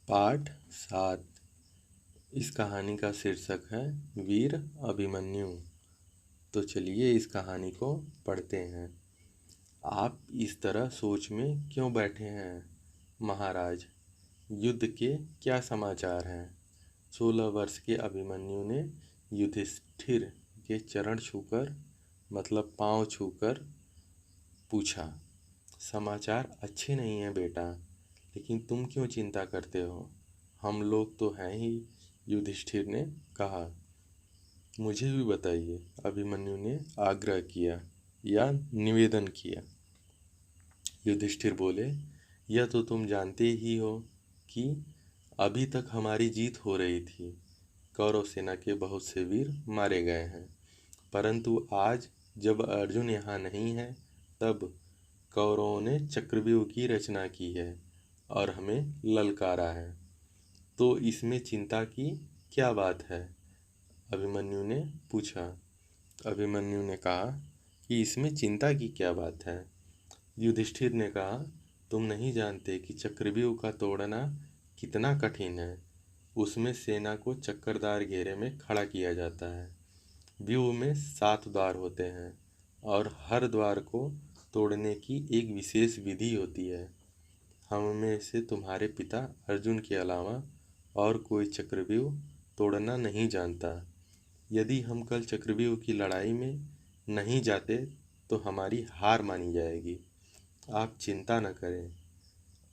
पाठ 7। इस कहानी का शीर्षक है वीर अभिमन्यु। तो चलिए इस कहानी को पढ़ते हैं। आप इस तरह सोच में क्यों बैठे हैं महाराज? युद्ध के क्या समाचार हैं? 16 वर्ष के अभिमन्यु ने युधिष्ठिर के चरण छूकर मतलब पांव छूकर पूछा। समाचार अच्छे नहीं हैं बेटा, लेकिन तुम क्यों चिंता करते हो? हम लोग तो हैं ही, युधिष्ठिर ने कहा। मुझे भी बताइए, अभिमन्यु ने आग्रह किया या निवेदन किया। युधिष्ठिर बोले, यह तो तुम जानते ही हो कि अभी तक हमारी जीत हो रही थी। कौरव सेना के बहुत से वीर मारे गए हैं, परंतु आज जब अर्जुन यहाँ नहीं है, तब कौरवों ने चक्रव्यूह की रचना की है और हमें ललकारा है। तो इसमें चिंता की क्या बात है? अभिमन्यु ने पूछा। अभिमन्यु ने कहा कि इसमें चिंता की क्या बात है? युधिष्ठिर ने कहा, तुम नहीं जानते कि चक्रव्यूह का तोड़ना कितना कठिन है। उसमें सेना को चक्करदार घेरे में खड़ा किया जाता है। व्यूह में 7 द्वार होते हैं और हर द्वार को तोड़ने की एक विशेष विधि होती है। हम में से तुम्हारे पिता अर्जुन के अलावा और कोई चक्रव्यूह तोड़ना नहीं जानता। यदि हम कल चक्रव्यूह की लड़ाई में नहीं जाते तो हमारी हार मानी जाएगी। आप चिंता न करें,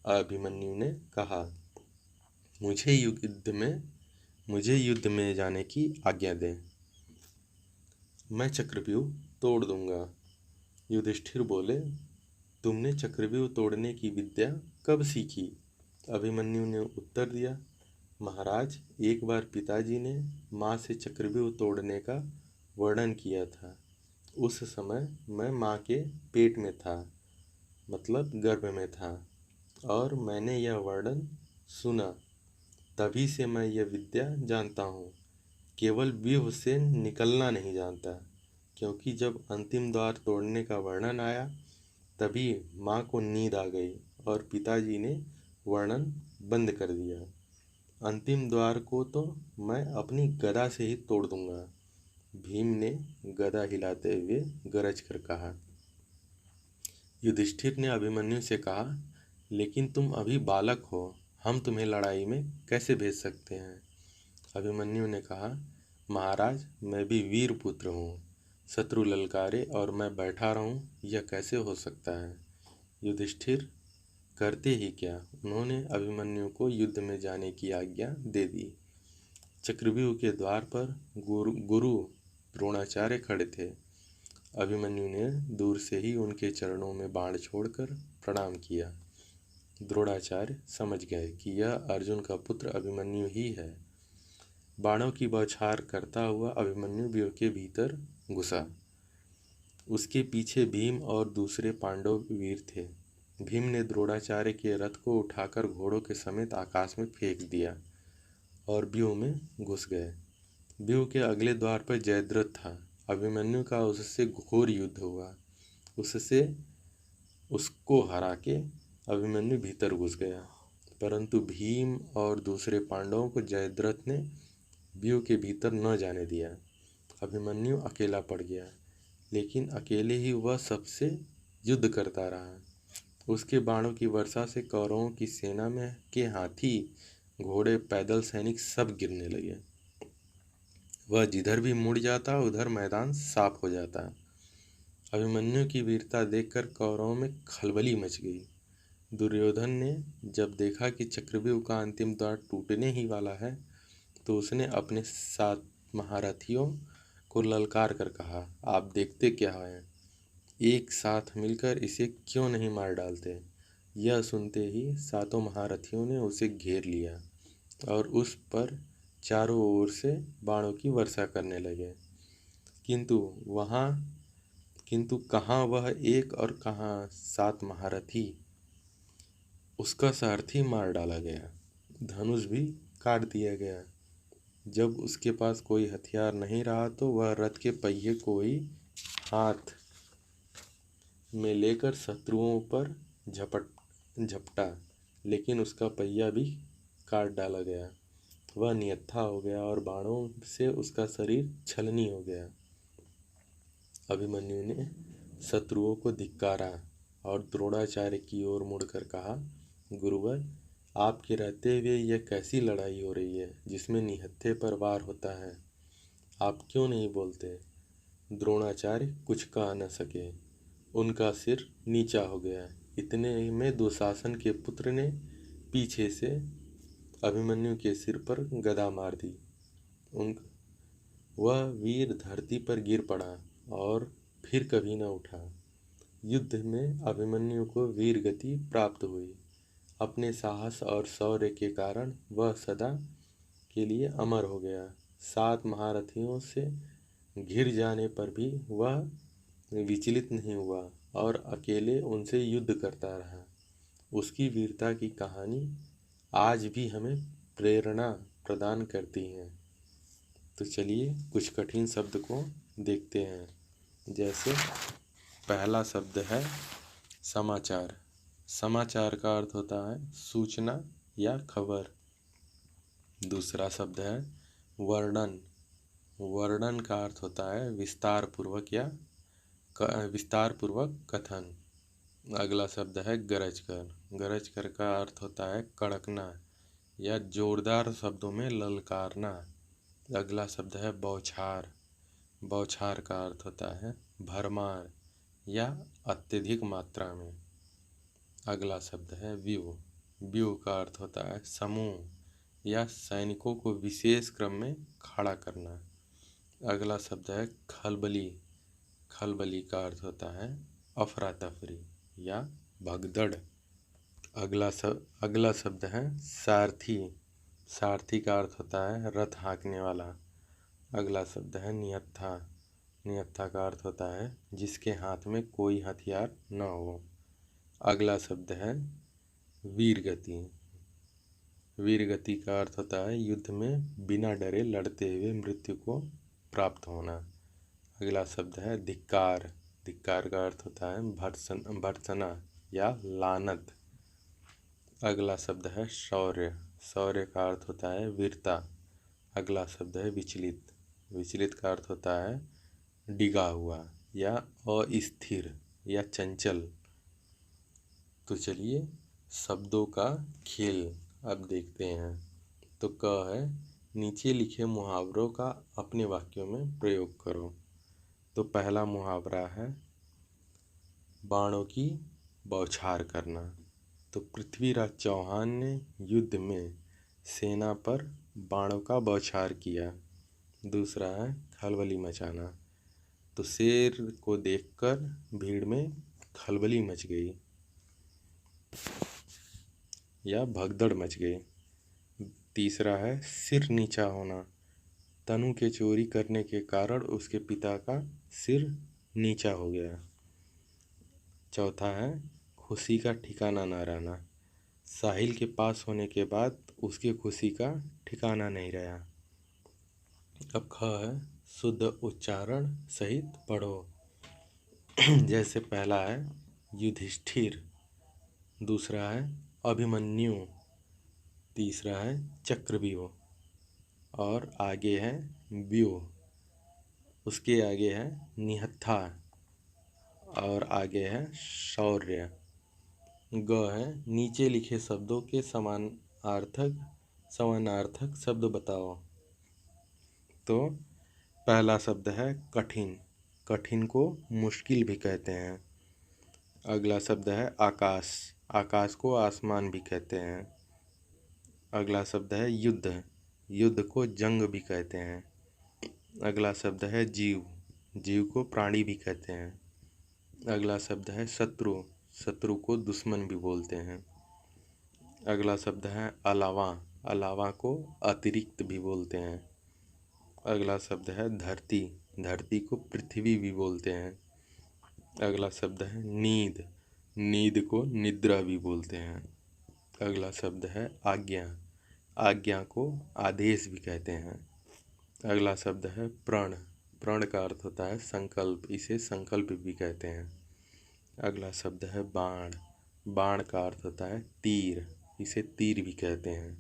अभिमन्यु ने कहा। मुझे युद्ध में जाने की आज्ञा दें। मैं चक्रव्यूह तोड़ दूंगा। युधिष्ठिर बोले, तुमने चक्रव्यूह तोड़ने की विद्या कब सीखी? अभिमन्यु ने उत्तर दिया, महाराज, एक बार पिताजी ने माँ से चक्रव्यूह तोड़ने का वर्णन किया था। उस समय मैं माँ के पेट में था, मतलब गर्भ में था, और मैंने यह वर्णन सुना। तभी से मैं यह विद्या जानता हूँ। केवल व्यूह से निकलना नहीं जानता, क्योंकि जब अंतिम द्वार तोड़ने का वर्णन आया तभी माँ को नींद आ गई और पिताजी ने वर्णन बंद कर दिया। अंतिम द्वार को तो मैं अपनी गदा से ही तोड़ दूंगा। भीम ने गदा हिलाते हुए गरज कर कहा। युधिष्ठिर ने अभिमन्यु से कहा, लेकिन तुम अभी बालक हो, हम तुम्हें लड़ाई में कैसे भेज सकते हैं? अभिमन्यु ने कहा, महाराज, मैं भी वीर पुत्र हूँ। शत्रु ललकारे और मैं बैठा रहूं, यह कैसे हो सकता है? युधिष्ठिर करते ही क्या, उन्होंने अभिमन्यु को युद्ध में जाने की आज्ञा दे दी। चक्रव्यूह के द्वार पर गुरु द्रोणाचार्य खड़े थे। अभिमन्यु ने दूर से ही उनके चरणों में बाण छोड़कर प्रणाम किया। द्रोणाचार्य समझ गए कि यह अर्जुन का पुत्र अभिमन्यु ही है। बाणों की बौछार करता हुआ अभिमन्यु व्यूह के भीतर घुसा। उसके पीछे भीम और दूसरे पांडव वीर थे। भीम ने द्रोणाचार्य के रथ को उठाकर घोड़ों के समेत आकाश में फेंक दिया और व्यूह में घुस गए। व्यूह के अगले द्वार पर जयद्रथ था। अभिमन्यु का उससे घोर युद्ध हुआ। उसको हरा के अभिमन्यु भीतर घुस गया, परंतु भीम और दूसरे पांडवों को जयद्रथ ने व्यूह के भीतर न जाने दिया। अभिमन्यु अकेला पड़ गया, लेकिन अकेले ही वह सबसे युद्ध करता रहा। उसके बाणों की वर्षा से कौरवों की सेना में के हाथी, घोड़े, पैदल सैनिक सब गिरने लगे। वह जिधर भी मुड़ जाता उधर मैदान साफ हो जाता। अभिमन्यु की वीरता देखकर कौरवों में खलबली मच गई। दुर्योधन ने जब देखा कि चक्रव्यूह का अंतिम द्वार टूटने ही वाला है, तो उसने अपने 7 महारथियों को ललकार कर कहा, आप देखते क्या हैं? एक साथ मिलकर इसे क्यों नहीं मार डालते? यह सुनते ही 7 महारथियों ने उसे घेर लिया और उस पर चारों ओर से बाणों की वर्षा करने लगे। किंतु कहाँ वह एक और कहाँ 7 महारथी? उसका सारथी मार डाला गया, धनुष भी काट दिया गया। जब उसके पास कोई हथियार नहीं रहा तो वह रथ के पहिए को ही हाथ में लेकर शत्रुओं पर झपटा, लेकिन उसका पहिया भी काट डाला गया। वह निहत्था हो गया और बाणों से उसका शरीर छलनी हो गया। अभिमन्यु ने शत्रुओं को धिक्कारा और द्रोणाचार्य की ओर मुड़कर कहा, गुरुवर, आपके रहते हुए यह कैसी लड़ाई हो रही है जिसमें निहत्थे पर वार होता है? आप क्यों नहीं बोलते? द्रोणाचार्य कुछ कह न सके। उनका सिर नीचा हो गया। इतने में दुशासन के पुत्र ने पीछे से अभिमन्यु के सिर पर गदा मार दी। वह वीर धरती पर गिर पड़ा और फिर कभी न उठा। युद्ध में अभिमन्यु को वीर गति प्राप्त हुई। अपने साहस और शौर्य के कारण वह सदा के लिए अमर हो गया। 7 महारथियों से घिर जाने पर भी वह विचलित नहीं हुआ और अकेले उनसे युद्ध करता रहा। उसकी वीरता की कहानी आज भी हमें प्रेरणा प्रदान करती है। तो चलिए कुछ कठिन शब्द को देखते हैं। जैसे पहला शब्द है समाचार। समाचार का अर्थ होता है सूचना या खबर। दूसरा शब्द है वर्णन। वर्णन का अर्थ होता है विस्तार पूर्वक कथन। अगला शब्द है गरज कर। गरज कर का अर्थ होता है कड़कना या जोरदार शब्दों में ललकारना। अगला शब्द है बौछार। बौछार का अर्थ होता है भरमार या अत्यधिक मात्रा में। अगला शब्द है व्यूह। व्यूह का अर्थ होता है समूह या सैनिकों को विशेष क्रम में खड़ा करना। अगला शब्द है खलबली। खलबली का अर्थ होता है अफरा तफरी या भगदड़। अगला शब्द है सारथी। सारथी का अर्थ होता है रथ हाँकने वाला। अगला शब्द है निहत्था। निहत्था का अर्थ होता है जिसके हाथ में कोई हथियार न हो। अगला शब्द है वीरगति। वीरगति का अर्थ होता है युद्ध में बिना डरे लड़ते हुए मृत्यु को प्राप्त होना। अगला शब्द है धिक्कार। धिक्कार का अर्थ होता है भर्त्सना या लानत। अगला शब्द है शौर्य। शौर्य का अर्थ होता है वीरता। अगला शब्द है विचलित। विचलित का अर्थ होता है डिगा हुआ या अस्थिर या चंचल। तो चलिए शब्दों का खेल अब देखते हैं। तो क है नीचे लिखे मुहावरों का अपने वाक्यों में प्रयोग करो। तो पहला मुहावरा है बाणों की बौछार करना। तो पृथ्वीराज चौहान ने युद्ध में सेना पर बाणों का बौछार किया। दूसरा है खलबली मचाना। तो शेर को देखकर भीड़ में खलबली मच गई या भगदड़ मच गई। तीसरा है सिर नीचा होना। तनु के चोरी करने के कारण उसके पिता का सिर नीचा हो गया। चौथा है खुशी का ठिकाना ना रहना। साहिल के पास होने के बाद उसकी खुशी का ठिकाना नहीं रहा। अब ख है शुद्ध उच्चारण सहित पढ़ो। जैसे पहला है युधिष्ठिर। दूसरा है अभिमन्यु। तीसरा है चक्रव्यूह और आगे है व्यूह। उसके आगे है निहत्था और आगे है शौर्य। ग है नीचे लिखे शब्दों के समानार्थक शब्द बताओ। तो पहला शब्द है कठिन। कठिन को मुश्किल भी कहते हैं। अगला शब्द है आकाश। आकाश को आसमान भी कहते हैं। अगला शब्द है युद्ध। युद्ध को जंग भी कहते हैं। अगला शब्द है जीव। जीव को प्राणी भी कहते हैं। अगला शब्द है शत्रु। शत्रु को दुश्मन भी बोलते हैं। अगला शब्द है अलावा। अलावा को अतिरिक्त भी बोलते हैं। अगला शब्द है धरती। धरती को पृथ्वी भी बोलते हैं। अगला शब्द है नींद। नींद को निद्रा भी बोलते हैं। अगला शब्द है आज्ञा। आज्ञा को आदेश भी कहते हैं। अगला शब्द है प्रण। प्रण का अर्थ होता है संकल्प। इसे संकल्प भी कहते हैं। अगला शब्द है बाण। बाण का अर्थ होता है तीर। इसे तीर भी कहते हैं।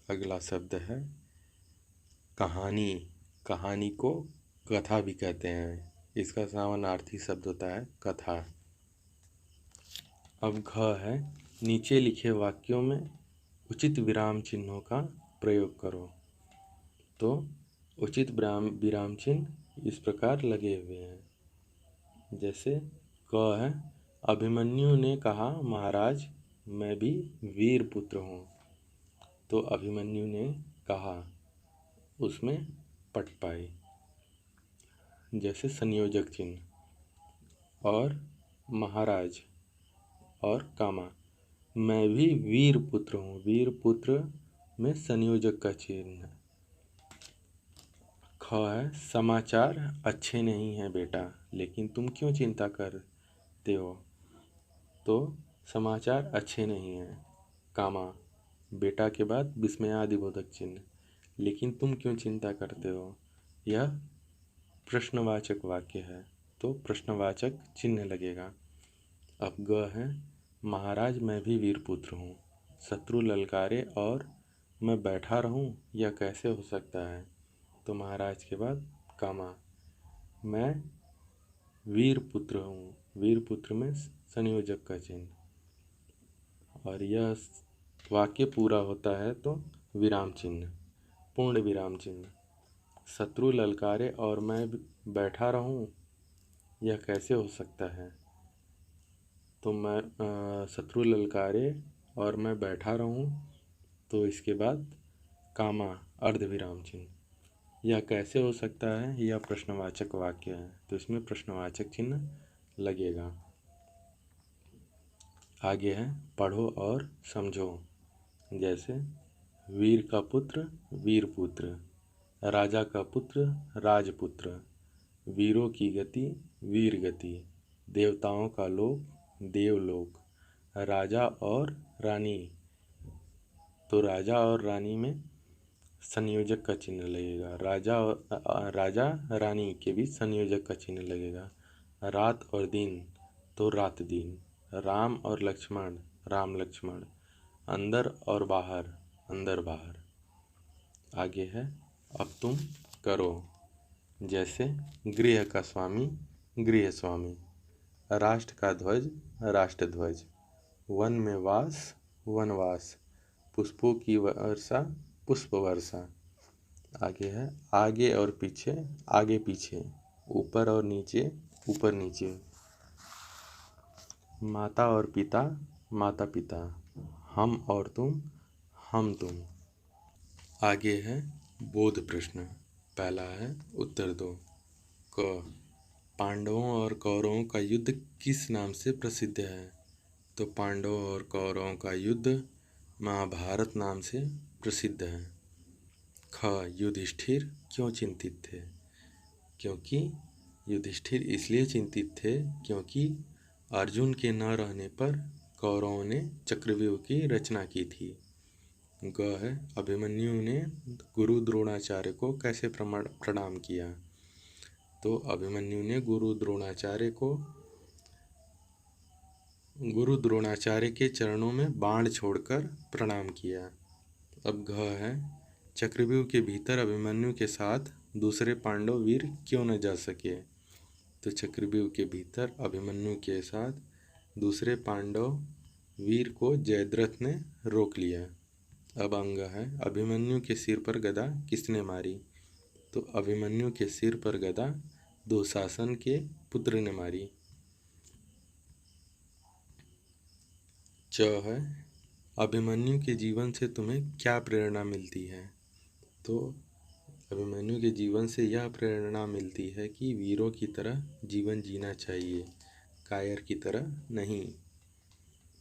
अगला शब्द है कहानी। कहानी को कथा भी कहते हैं। इसका समानार्थी शब्द होता है कथा। अब घ है नीचे लिखे वाक्यों में उचित विराम चिन्हों का प्रयोग करो। तो उचित विराम चिन्ह इस प्रकार लगे हुए हैं। जैसे क है अभिमन्यु ने कहा महाराज मैं भी वीर पुत्र हूँ। तो अभिमन्यु ने कहा उसमें पट पाई। जैसे संयोजक चिन्ह और महाराज और कामा मैं भी वीर पुत्र हूँ। वीर पुत्र में संयोजक का चिन्ह। ख है समाचार अच्छे नहीं हैं बेटा लेकिन तुम क्यों चिंता करते हो। तो समाचार अच्छे नहीं हैं कामा बेटा के बाद विस्मयादिबोधक चिन्ह लेकिन तुम क्यों चिंता करते हो। यह प्रश्नवाचक वाक्य है तो प्रश्नवाचक चिन्ह लगेगा। अब ग है महाराज मैं भी वीरपुत्र हूँ। शत्रु ललकारे और मैं बैठा रहूँ यह कैसे हो सकता है। तो महाराज के बाद कामा मैं वीरपुत्र हूँ। वीरपुत्र में संयोजक का चिन्ह। और यह वाक्य पूरा होता है तो विराम चिन्ह पूर्ण विराम चिन्ह। शत्रु ललकारे और मैं बैठा रहूं यह कैसे हो सकता है। तो मैं शत्रु ललकारे और मैं बैठा रहूं तो इसके बाद कामा अर्ध विराम चिन्ह। यह कैसे हो सकता है यह प्रश्नवाचक वाक्य है तो इसमें प्रश्नवाचक चिन्ह लगेगा। आगे है पढ़ो और समझो। जैसे वीर का पुत्र वीरपुत्र, राजा का पुत्र राजपुत्र, वीरों की गति वीर गति, देवताओं का लोक देवलोक, राजा और रानी। तो राजा और रानी में संयोजक का चिन्ह लगेगा। राजा रानी के बीच संयोजक का चिन्ह लगेगा। रात और दिन तो रात दिन, राम और लक्ष्मण राम लक्ष्मण, अंदर और बाहर अंदर बाहर। आगे है अब तुम करो। जैसे गृह का स्वामी गृह स्वामी, राष्ट्र का ध्वज राष्ट्र ध्वज, वन में वास वनवास, पुष्पों की वर्षा पुष्प वर्षा। आगे है आगे और पीछे आगे पीछे, ऊपर और नीचे ऊपर नीचे, माता और पिता माता पिता, हम और तुम हम तुम। आगे है बोध प्रश्न। पहला है उत्तर दो। क पांडवों और कौरवों का युद्ध किस नाम से प्रसिद्ध है। तो पांडवों और कौरवों का युद्ध महाभारत नाम से प्रसिद्ध है। ख युधिष्ठिर क्यों चिंतित थे। क्योंकि युधिष्ठिर इसलिए चिंतित थे क्योंकि अर्जुन के न रहने पर कौरवों ने चक्रव्यूह की रचना की थी। ग है अभिमन्यु ने गुरु द्रोणाचार्य को कैसे प्रणाम किया। तो अभिमन्यु ने गुरु द्रोणाचार्य के चरणों में बाण छोड़कर प्रणाम किया। अब घ है चक्रव्यूह के भीतर अभिमन्यु के साथ दूसरे पांडव वीर क्यों न जा सके। तो चक्रव्यूह के भीतर अभिमन्यु के साथ दूसरे पांडव वीर को जयद्रथ ने रोक लिया। अब अंग है अभिमन्यु के सिर पर गदा किसने मारी। तो अभिमन्यु के सिर पर गदा दुशासन के पुत्र ने मारी। च है अभिमन्यु के जीवन से तुम्हें क्या प्रेरणा मिलती है। तो अभिमन्यु के जीवन से यह प्रेरणा मिलती है कि वीरों की तरह जीवन जीना चाहिए, कायर की तरह नहीं।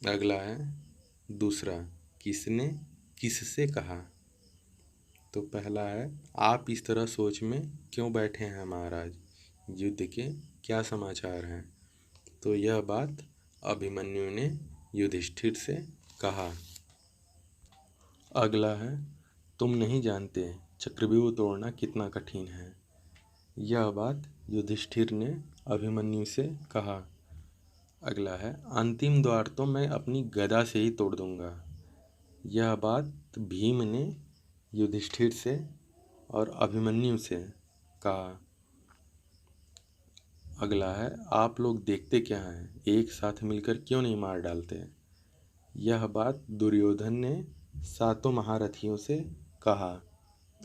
अगला है दूसरा किसने किससे कहा। तो पहला है आप इस तरह सोच में क्यों बैठे हैं महाराज, युद्ध के क्या समाचार हैं। तो यह बात अभिमन्यु ने युधिष्ठिर से कहा। अगला है तुम नहीं जानते चक्रव्यूह तोड़ना कितना कठिन है। यह बात युधिष्ठिर ने अभिमन्यु से कहा। अगला है अंतिम द्वार तो मैं अपनी गदा से ही तोड़ दूंगा। यह बात भीम ने युधिष्ठिर से और अभिमन्यु से कहा। अगला है, आप लोग देखते क्या हैं, एक साथ मिलकर क्यों नहीं मार डालते। यह बात दुर्योधन ने सातों महारथियों से कहा।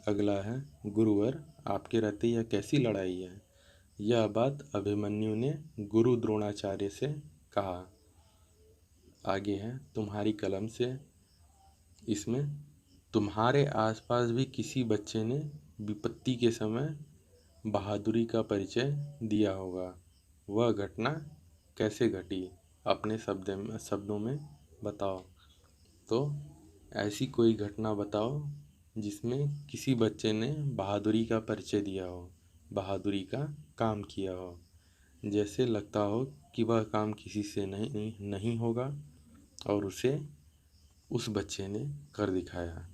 अगला है, गुरुवर आपके रहते यह कैसी लड़ाई है। यह बात अभिमन्यु ने गुरु द्रोणाचार्य से कहा। आगे है, तुम्हारी कलम से इसमें तुम्हारे आसपास भी किसी बच्चे ने विपत्ति के समय बहादुरी का परिचय दिया होगा। वह घटना कैसे घटी, अपने शब्दों में बताओ। तो ऐसी कोई घटना बताओ जिसमें किसी बच्चे ने बहादुरी का परिचय दिया हो, बहादुरी का काम किया हो, जैसे लगता हो कि वह काम किसी से नहीं होगा और उसे उस बच्चे ने कर दिखाया।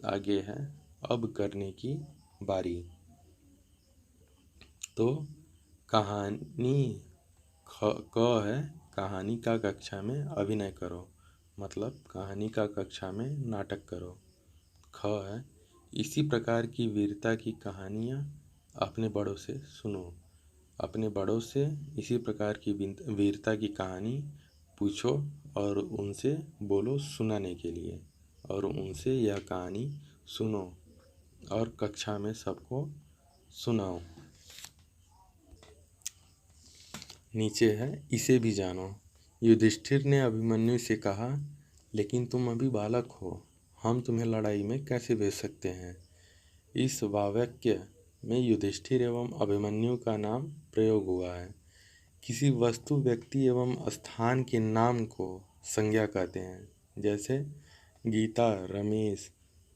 आगे है, अब करने की बारी। तो कहानी क है, कहानी का कक्षा में अभिनय करो, मतलब कहानी का कक्षा में नाटक करो। ख है, इसी प्रकार की वीरता की कहानियाँ अपने बड़ों से सुनो। अपने बड़ों से इसी प्रकार की वीरता की कहानी पूछो और उनसे बोलो सुनाने के लिए, और उनसे यह कहानी सुनो और कक्षा में सबको सुनाओ। नीचे है, इसे भी जानो। युधिष्ठिर ने अभिमन्यु से कहा, लेकिन तुम अभी बालक हो, हम तुम्हें लड़ाई में कैसे भेज सकते हैं। इस वाक्य में युधिष्ठिर एवं अभिमन्यु का नाम प्रयोग हुआ है। किसी वस्तु, व्यक्ति एवं स्थान के नाम को संज्ञा कहते हैं, जैसे गीता, रमेश,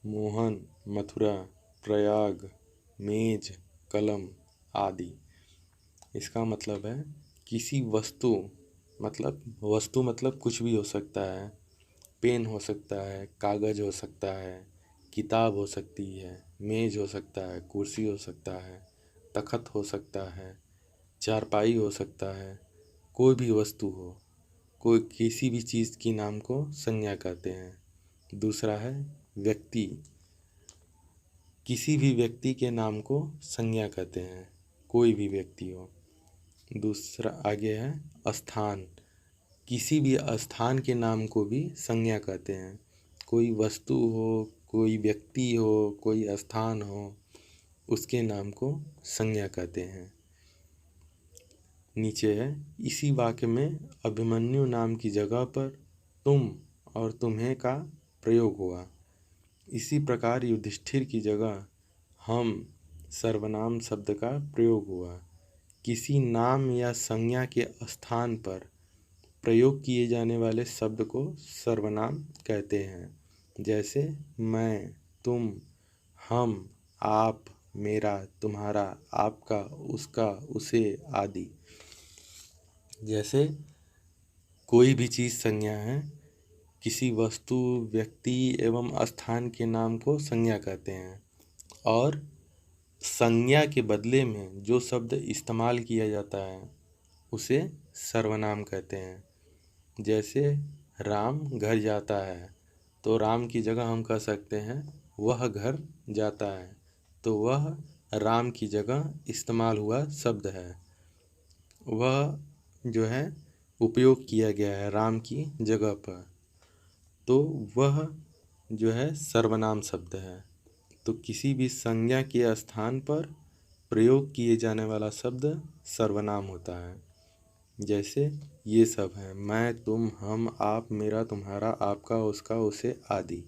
मोहन, मथुरा, प्रयाग, मेज, कलम आदि। इसका मतलब है किसी वस्तु, मतलब कुछ भी हो सकता है। पेन हो सकता है, कागज़ हो सकता है, किताब हो सकती है, मेज हो सकता है, कुर्सी हो सकता है, तख्त हो सकता है, चारपाई हो सकता है। कोई भी वस्तु हो, कोई किसी भी चीज़ की नाम को संज्ञा कहते हैं। दूसरा है व्यक्ति, किसी भी व्यक्ति के नाम को संज्ञा कहते हैं, कोई भी व्यक्ति हो। दूसरा आगे है स्थान, किसी भी स्थान के नाम को भी संज्ञा कहते हैं। कोई वस्तु हो, कोई व्यक्ति हो, कोई स्थान हो, उसके नाम को संज्ञा कहते हैं। नीचे है, इसी वाक्य में अभिमन्यु नाम की जगह पर तुम और तुम्हें का प्रयोग हुआ। इसी प्रकार युधिष्ठिर की जगह हम सर्वनाम शब्द का प्रयोग हुआ। किसी नाम या संज्ञा के स्थान पर प्रयोग किए जाने वाले शब्द को सर्वनाम कहते हैं, जैसे मैं, तुम, हम, आप, मेरा, तुम्हारा, आपका, उसका, उसे आदि। जैसे कोई भी चीज़ संज्ञा है, किसी वस्तु, व्यक्ति एवं स्थान के नाम को संज्ञा कहते हैं, और संज्ञा के बदले में जो शब्द इस्तेमाल किया जाता है उसे सर्वनाम कहते हैं। जैसे राम घर जाता है, तो राम की जगह हम कह सकते हैं वह घर जाता है, तो वह राम की जगह इस्तेमाल हुआ शब्द है, वह जो है उपयोग किया गया है राम की जगह पर, तो वह जो है सर्वनाम शब्द है। तो किसी भी संज्ञा के स्थान पर प्रयोग किए जाने वाला शब्द सर्वनाम होता है। जैसे ये सब हैं, मैं, तुम, हम, आप, मेरा, तुम्हारा, आपका, उसका, उसे आदि।